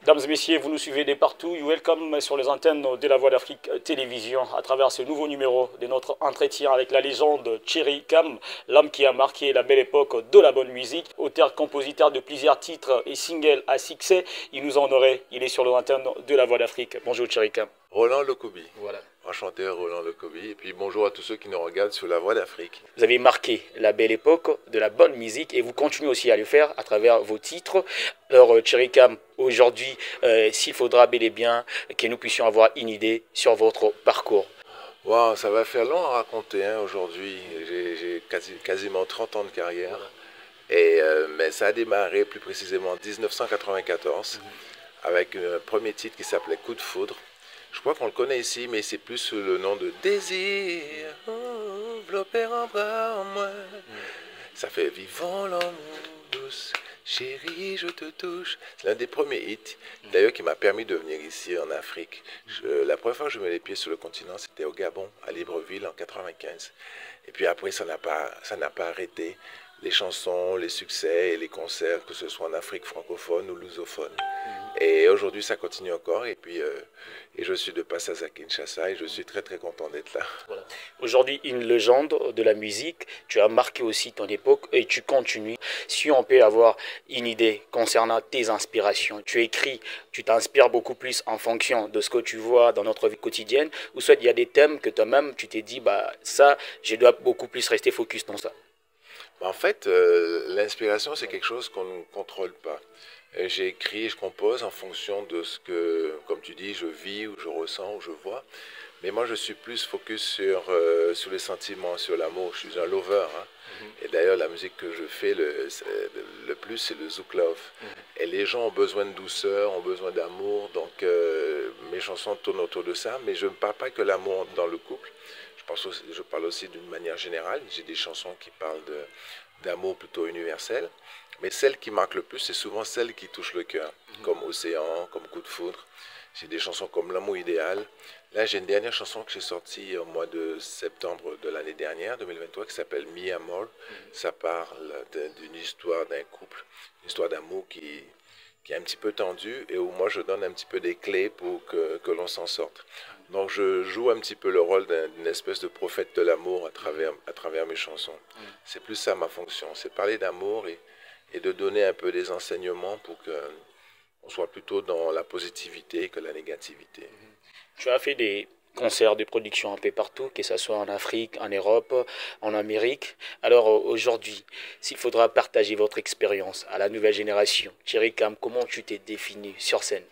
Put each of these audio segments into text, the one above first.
Dames et messieurs, vous nous suivez de partout. You welcome sur les antennes de la Voix d'Afrique Télévision à travers ce nouveau numéro de notre entretien avec la légende Cherry Kam, l'homme qui a marqué la belle époque de la bonne musique, auteur-compositeur de plusieurs titres et singles à succès. Il nous a honoré. Il est sur les antennes de la Voix d'Afrique. Bonjour Cherry Kam. Roland Lokobi. Voilà. Enchanté, Roland Lokobi. Et puis bonjour à tous ceux qui nous regardent sur la Voix d'Afrique. Vous avez marqué la belle époque de la bonne musique et vous continuez aussi à le faire à travers vos titres. Alors, Cherry Kam, aujourd'hui, s'il faudra bel et bien que nous puissions avoir une idée sur votre parcours. Wow, ça va faire long à raconter aujourd'hui. J'ai quasiment 30 ans de carrière. Mais ça a démarré plus précisément en 1994 avec un premier titre qui s'appelait Coup de foudre. Je crois qu'on le connaît ici, mais c'est plus sous le nom de Désir, envelopper en bras en moi. Ça fait vivons l'amour douce, chérie, je te touche. C'est l'un des premiers hits, d'ailleurs, qui m'a permis de venir ici en Afrique. La première fois que je mets les pieds sur le continent, c'était au Gabon, à Libreville, en 95. Et puis après, ça n'a pas arrêté. Les chansons, les succès et les concerts, que ce soit en Afrique francophone ou lusophone. Et aujourd'hui, ça continue encore. Et puis, je suis de passage à Kinshasa et je suis très très content d'être là. Voilà. Aujourd'hui, une légende de la musique. Tu as marqué aussi ton époque et tu continues. Si on peut avoir une idée concernant tes inspirations, tu écris, tu t'inspires beaucoup plus en fonction de ce que tu vois dans notre vie quotidienne, ou soit il y a des thèmes que toi-même tu t'es dit, bah ça, je dois beaucoup plus rester focus dans ça. En fait, l'inspiration, c'est quelque chose qu'on ne contrôle pas. J'écris, je compose en fonction de ce que, comme tu dis, je vis, ou je ressens, ou je vois. Mais moi, je suis plus focus sur les sentiments, sur l'amour. Je suis un lover. Et d'ailleurs, la musique que je fais le plus, c'est le Zouk Love. Et les gens ont besoin de douceur, ont besoin d'amour. Donc, mes chansons tournent autour de ça. Mais je ne parle pas que l'amour dans le couple. Je parle aussi d'une manière générale. J'ai des chansons qui parlent d'amour plutôt universel. Mais celle qui marque le plus, c'est souvent celle qui touche le cœur, comme Océan, comme Coup de foudre. J'ai des chansons comme L'amour idéal. Là, j'ai une dernière chanson que j'ai sortie au mois de septembre de l'année dernière, 2023, qui s'appelle Mi Amor. Ça parle d'une histoire d'un couple, une histoire d'amour qui est un petit peu tendue et où moi je donne un petit peu des clés pour que l'on s'en sorte. Donc je joue un petit peu le rôle d'une espèce de prophète de l'amour à travers mes chansons. C'est plus ça ma fonction, c'est parler d'amour et de donner un peu des enseignements pour qu'on soit plutôt dans la positivité que la négativité. Tu as fait des concerts de production un peu partout, que ce soit en Afrique, en Europe, en Amérique. Alors aujourd'hui, s'il faudra partager votre expérience à la nouvelle génération, Cherry Kam, comment tu t'es défini sur scène?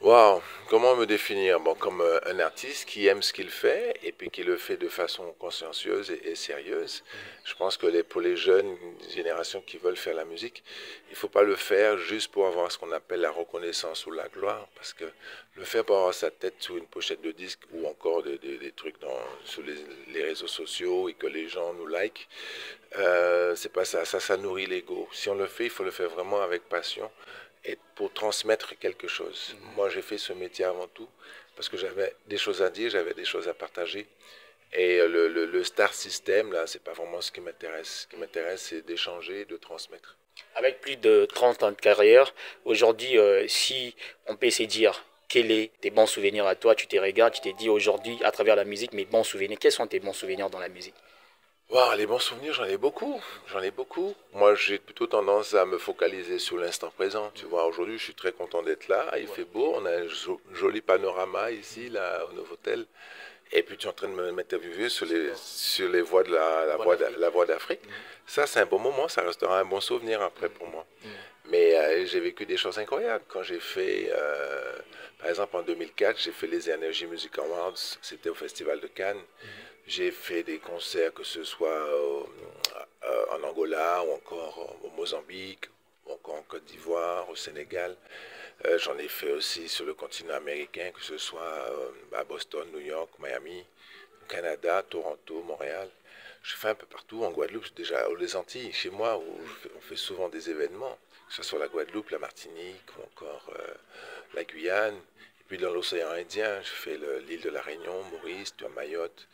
Waouh, comment me définir? Bon, comme un artiste qui aime ce qu'il fait et puis qui le fait de façon consciencieuse et sérieuse. Je pense que pour les jeunes générations qui veulent faire la musique, il ne faut pas le faire juste pour avoir ce qu'on appelle la reconnaissance ou la gloire, parce que le faire pour avoir sa tête sur une pochette de disque ou encore des trucs sur les réseaux sociaux et que les gens nous like, c'est pas ça, ça nourrit l'ego. Si on le fait, il faut le faire vraiment avec passion et pour transmettre quelque chose. Moi, j'ai fait ce métier avant tout parce que j'avais des choses à dire, j'avais des choses à partager. Et le star system, là, c'est pas vraiment ce qui m'intéresse. Ce qui m'intéresse, c'est d'échanger, de transmettre. Avec plus de 30 ans de carrière, aujourd'hui, si on peut se dire quels sont tes bons souvenirs à toi, tu te regardes, tu t'es dit aujourd'hui, à travers la musique, mes bons souvenirs, quels sont tes bons souvenirs dans la musique? Wow, les bons souvenirs, j'en ai beaucoup. J'en ai beaucoup. Moi, j'ai plutôt tendance à me focaliser sur l'instant présent. Tu vois, aujourd'hui, je suis très content d'être là. Il fait beau. On a un joli panorama ici, là, au Novotel. Et puis, tu es en train de m'interviewer sur les voies de la voie d'Afrique. Ça, c'est un bon moment. Ça restera un bon souvenir après pour moi. Mais j'ai vécu des choses incroyables. Quand j'ai fait, par exemple, en 2004, j'ai fait les Energy Music Awards. C'était au Festival de Cannes. J'ai fait des concerts, que ce soit en Angola ou encore au Mozambique, ou encore en Côte d'Ivoire, au Sénégal. J'en ai fait aussi sur le continent américain, que ce soit à Boston, New York, Miami, au Canada, Toronto, Montréal. Je fais un peu partout, en Guadeloupe, déjà aux Antilles, chez moi, où on fait souvent des événements, que ce soit la Guadeloupe, la Martinique ou encore la Guyane. Et puis dans l'océan Indien, je fais l'île de la Réunion, Maurice, tu as Mayotte.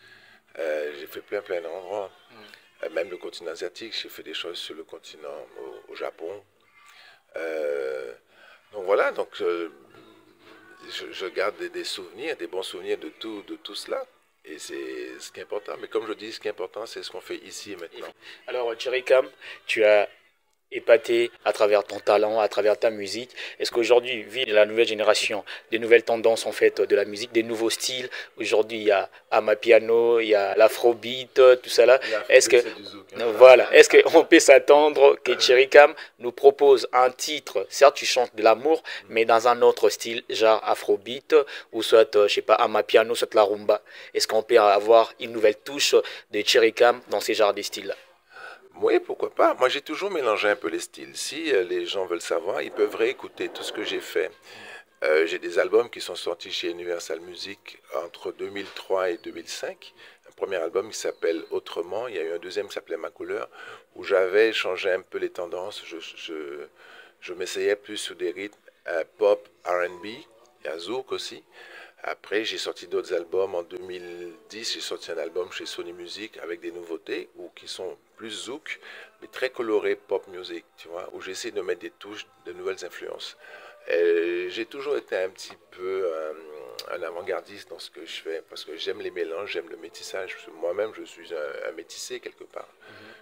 J'ai fait plein d'endroits. Même le continent asiatique, j'ai fait des choses sur le continent au Japon. Euh, Donc voilà, donc je garde des souvenirs, des bons souvenirs de tout cela. Et c'est ce qui est important. Mais comme je dis, ce qui est important, c'est ce qu'on fait ici et maintenant. Alors, Thierry Cam, tu as épaté à travers ton talent, à travers ta musique. Est-ce qu'aujourd'hui, vu la nouvelle génération, des nouvelles tendances en fait de la musique, des nouveaux styles, aujourd'hui il y a Amapiano, il y a l'afrobeat, tout ça là, est-ce que voilà, est-ce qu'on peut s'attendre que Thierry Cam nous propose un titre, certes tu chantes de l'amour, mais dans un autre style, genre afrobeat, ou soit, je sais pas, Amapiano, soit la rumba. Est-ce qu'on peut avoir une nouvelle touche de Thierry Cam dans ces genres de styles-là? Oui, pourquoi pas. Moi, j'ai toujours mélangé un peu les styles. Si les gens veulent savoir, ils peuvent réécouter tout ce que j'ai fait. J'ai des albums qui sont sortis chez Universal Music entre 2003 et 2005. Un premier album qui s'appelle Autrement. Il y a eu un deuxième qui s'appelait Ma couleur, où j'avais changé un peu les tendances. Je m'essayais plus sur des rythmes pop, R&B. Il y a Zouk aussi. Après, j'ai sorti d'autres albums. En 2010, j'ai sorti un album chez Sony Music avec des nouveautés ou qui sont plus zouk, mais très colorés pop music, tu vois, où j'essaie de mettre des touches de nouvelles influences. J'ai toujours été un petit peu un avant-gardiste dans ce que je fais parce que j'aime les mélanges, j'aime le métissage. Moi-même, je suis un métissé quelque part.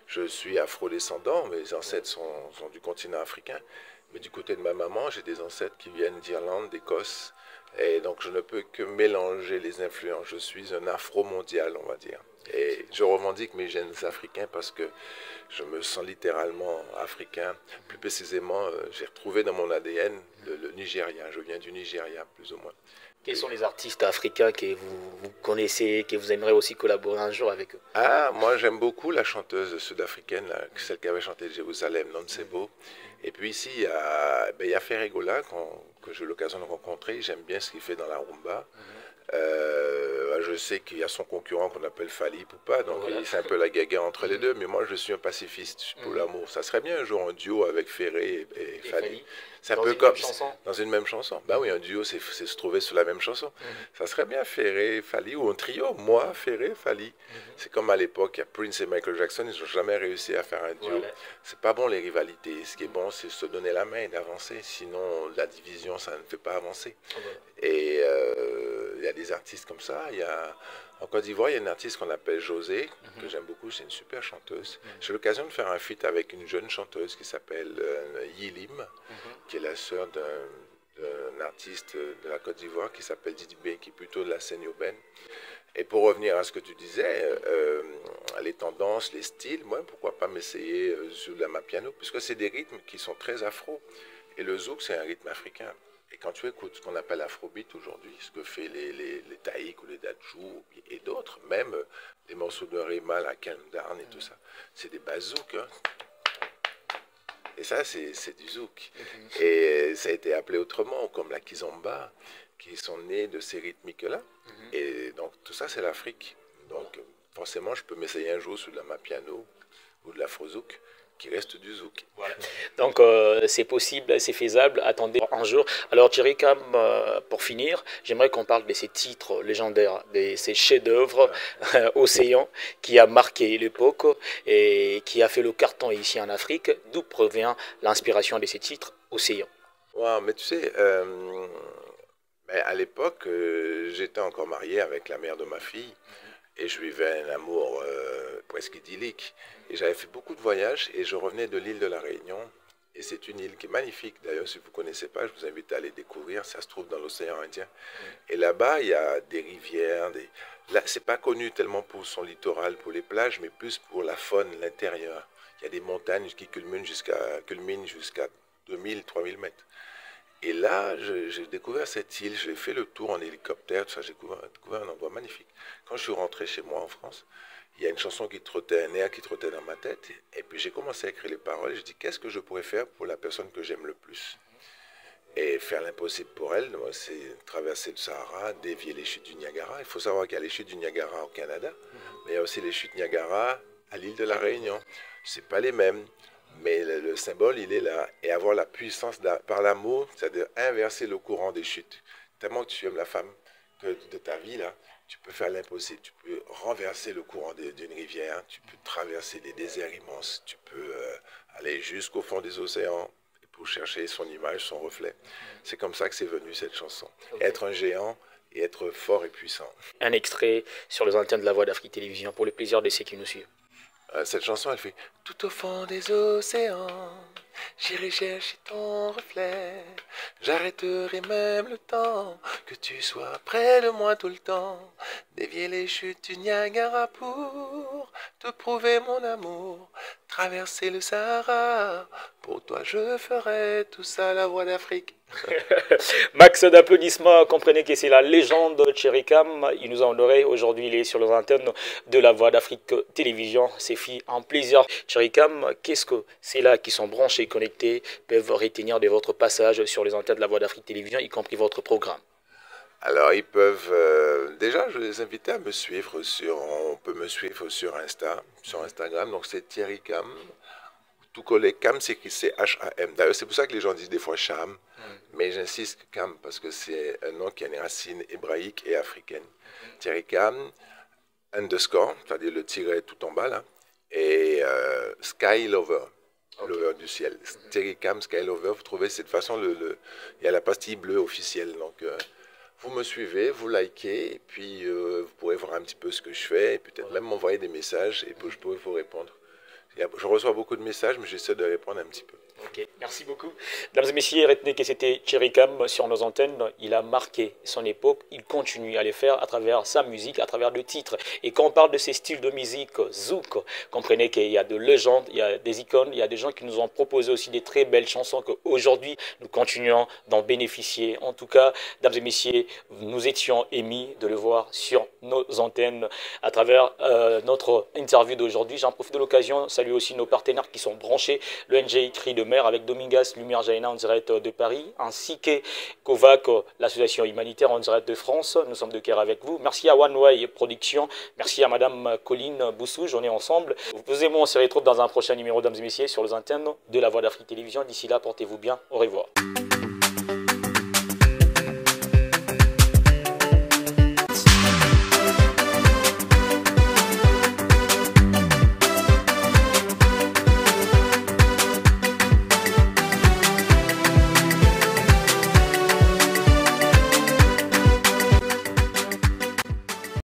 Je suis afro-descendant, mes ancêtres sont du continent africain. Mais du côté de ma maman, j'ai des ancêtres qui viennent d'Irlande, d'Écosse. Et donc, je ne peux que mélanger les influences. Je suis un afro-mondial, on va dire. Et je revendique mes gènes africains parce que je me sens littéralement africain. Plus précisément, j'ai retrouvé dans mon ADN le Nigeria. Je viens du Nigeria, plus ou moins. Quels sont les artistes africains que vous connaissez, que vous aimeriez aussi collaborer un jour avec eux? Ah, moi j'aime beaucoup la chanteuse sud-africaine, celle qui avait chanté Jérusalem, Nonsebo. Et puis ici, il y a Ferregola, que j'ai eu l'occasion de rencontrer. J'aime bien ce qu'il fait dans la rumba. Je sais qu'il y a son concurrent qu'on appelle Fali Poupa, donc voilà. C'est un peu la guerre entre les deux, mais moi je suis un pacifiste pour l'amour. Ça serait bien un jour un duo avec Ferré et Fali. C'est un peu comme dans une même chanson. Bah oui, un duo, c'est se trouver sur la même chanson. Ça serait bien Ferré, Fali, ou un trio, moi, Ferré, Fali. C'est comme à l'époque, il y a Prince et Michael Jackson, ils n'ont jamais réussi à faire un duo. Voilà. C'est pas bon les rivalités. Ce qui est bon, c'est se donner la main et d'avancer. Sinon, la division, ça ne fait pas avancer. Et il y a des artistes comme ça. Il y a, en Côte d'Ivoire, il y a une artiste qu'on appelle José, que j'aime beaucoup. C'est une super chanteuse. J'ai eu l'occasion de faire un feat avec une jeune chanteuse qui s'appelle Yilim, qui est la sœur d'un artiste de la Côte d'Ivoire qui s'appelle Didi B, qui est plutôt de la scène urbaine. Et pour revenir à ce que tu disais, les tendances, les styles, moi, pourquoi pas m'essayer sur la mapiano, puisque c'est des rythmes qui sont très afro. Et le zouk, c'est un rythme africain. Et quand tu écoutes ce qu'on appelle afrobeat aujourd'hui, ce que fait les taïks ou les dajou et d'autres, même les morceaux de Rema, la Kalmdarn et tout ça, c'est des bazouks. Hein. Et ça, c'est du zouk. Et ça a été appelé autrement, comme la kizomba, qui sont nés de ces rythmiques-là. Et donc, tout ça, c'est l'Afrique. Donc, forcément, je peux m'essayer un jour sur de la mapiano ou de l'afro-zouk, qui reste du zouk. Voilà. Donc, c'est possible, c'est faisable. Attendez un jour. Alors, Thierry Cam, pour finir, j'aimerais qu'on parle de ces titres légendaires, de ces chefs-d'œuvre Océan, qui a marqué l'époque et qui a fait le carton ici en Afrique. D'où provient l'inspiration de ces titres Océan? Wow, mais tu sais, mais à l'époque, j'étais encore marié avec la mère de ma fille et je vivais un amour presque idyllique. Et j'avais fait beaucoup de voyages et je revenais de l'île de la Réunion. Et c'est une île qui est magnifique. D'ailleurs, si vous ne connaissez pas, je vous invite à aller découvrir. Ça se trouve dans l'océan Indien. Et là-bas, il y a des rivières. Là, c'est pas connu tellement pour son littoral, pour les plages, mais plus pour la faune, l'intérieur. Il y a des montagnes qui culminent jusqu'à 2000, 3000 mètres. Et là, j'ai découvert cette île, j'ai fait le tour en hélicoptère, tout ça, j'ai découvert un endroit magnifique. Quand je suis rentré chez moi en France, il y a une chanson qui trottait, un air qui trottait dans ma tête, et puis j'ai commencé à écrire les paroles, et je dis, qu'est-ce que je pourrais faire pour la personne que j'aime le plus? Et faire l'impossible pour elle, c'est traverser le Sahara, dévier les chutes du Niagara. Il faut savoir qu'il y a les chutes du Niagara au Canada, mais il y a aussi les chutes Niagara à l'île de la Réunion. C'est pas les mêmes. Mais le symbole, il est là. Et avoir la puissance par l'amour, c'est-à-dire inverser le courant des chutes. Tellement que tu aimes la femme de ta vie, là, tu peux faire l'impossible. Tu peux renverser le courant d'une rivière, tu peux traverser des déserts immenses, tu peux aller jusqu'au fond des océans. Et pour chercher son image, son reflet. C'est comme ça que c'est venu cette chanson. Okay. Être un géant et être fort et puissant. Un extrait sur les antennes de la Voix d'Afrique Télévision pour le plaisir de ceux qui nous suivent. Cette chanson, elle fait « Tout au fond des océans, j'irai chercher ton reflet. J'arrêterai même le temps, que tu sois près de moi tout le temps. Dévier les chutes du Niagara pour te prouver mon amour. Traverser le Sahara, pour toi je ferai tout ça, la Voix d'Afrique. » Max d'applaudissements, comprenez que c'est la légende Cherry-Cam. Il nous a honoré. Aujourd'hui, il est sur les antennes de la Voix d'Afrique Télévision. C'est fait un plaisir. Cherry-Cam, qu'est-ce que c'est là qui sont branchés et connectés peuvent retenir de votre passage sur les antennes de la Voix d'Afrique Télévision, y compris votre programme? Alors, ils peuvent... déjà, je les invite à me suivre on peut me suivre sur Instagram. Donc, c'est Thierry Cam. Tout collé, Cam, c'est H-A-M. D'ailleurs, c'est pour ça que les gens disent des fois Cham. Mais j'insiste Cam parce que c'est un nom qui a une racine hébraïque et africaine. Thierry Cam, underscore, c'est-à-dire le tiret tout en bas là, et Sky Lover, Lover du ciel. Thierry Cam, Sky Lover, vous trouvez, c'est de façon, il y a la pastille bleue officielle. Donc, vous me suivez, vous likez, et puis vous pourrez voir un petit peu ce que je fais, et peut-être même m'envoyer des messages, et puis je pourrai vous répondre. Je reçois beaucoup de messages, mais j'essaie de répondre un petit peu. Ok, merci beaucoup. Mesdames et messieurs, retenez que c'était Cherry-Cam sur nos antennes. Il a marqué son époque. Il continue à le faire à travers sa musique, à travers le titre. Et quand on parle de ces styles de musique, zouk, comprenez qu'il y a de légendes, il y a des icônes, il y a des gens qui nous ont proposé aussi des très belles chansons qu'aujourd'hui, nous continuons d'en bénéficier. En tout cas, mesdames et messieurs, nous étions émis de le voir sur nos antennes à travers notre interview d'aujourd'hui. J'en profite de l'occasion, saluer aussi nos partenaires qui sont branchés, le NG Cri de Mer avec Domingas Lumière Jaina en direct de Paris, ainsi que Kovac, l'association humanitaire en direct de France. Nous sommes de cœur avec vous. Merci à One Way Production, merci à Madame Colline Boussouge, on est ensemble. Vous et moi, on se retrouve dans un prochain numéro, mesdames et messieurs, sur les antennes de la Voix d'Afrique Télévision. D'ici là, portez-vous bien, au revoir.